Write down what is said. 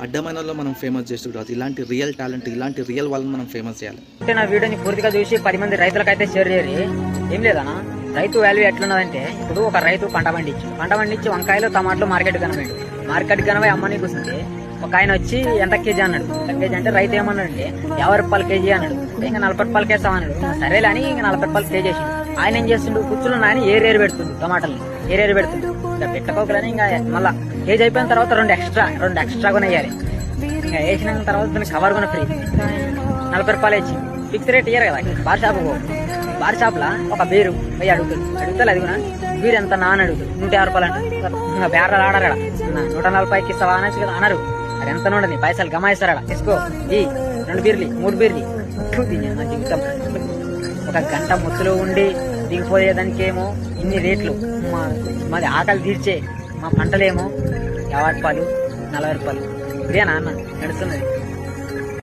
అడ్డమైన వాళ్ళు మనం ఫేమస్ చేస్తూ కాదు, ఇలాంటి రియల్ టాలెంట్, ఇలాంటి రియల్ వాళ్ళని మనం ఫేమస్ చేయాలి. అంటే నా వీడియోని పూర్తిగా చూసి 10 మంది రైతులకైతే షేర్ చేయరు. ఏం లేదన్నా, రైతు వాల్యూ ఎట్లున్నదంటే, ఇప్పుడు ఒక రైతు పంట పండించి వంకాయలు టమాటాలు మార్కెట్ కనబడి అమ్మని కూర్చుంటే ఒక ఆయన వచ్చి ఎంత కేజీ అన్నాడు. ఎంత కేజీ అంటే రైతు ఏమన్నాడు అంటే 50 రూపాయలు కేజీ అన్నాడు. ఇంకా 40 రూపాయలకి వేస్తామన్నాడు. సరేలే అని ఇంకా 40 రూపాయలు కేజీ వేసిండు. ఆయన ఏం చేస్తుండు, కూర్చుని ఆయన ఏరేరు పెడుతుంది, టమాటాలు ఏరేరు పెడుతుంది. ఇంకా పెట్టకోకలని ఇంకా మళ్ళీ కేజీ అయిపోయిన తర్వాత రెండు ఎక్స్ట్రా కూడా వేయాలి. ఇంకా వేసిన తర్వాత దాన్ని కవర్ కూడా ఫ్రీ 40 రూపాయలు ఇచ్చి ఫిక్స్ రేట్ ఇయ్యారు కదా. బార్ షాప్ లా ఒక బీరు పోయి అడుగుతారు అది కూడా బీరు ఎంత నా అని అడుగుతుంది. 150 రూపాయలు అంటే ఇంకా బేరలు ఆడారు 140కి ఇస్తావా అనేసి కదా అన్నారు. అది ఎంత ఉండదు, పైసలు గమాయిస్తారా, తీసుకో ఈ 2 బీర్లు 3 బీర్లు జీవితం. ఒక గంట ముత్తులో ఉండి దిగిపోయేదానికేమో ఇన్ని రేట్లు, మాది ఆకలి తీర్చే మా పంటలేమో 50 రూపాయలు 40 రూపాయలు. ఇదేనా అన్న నడుస్తున్నది.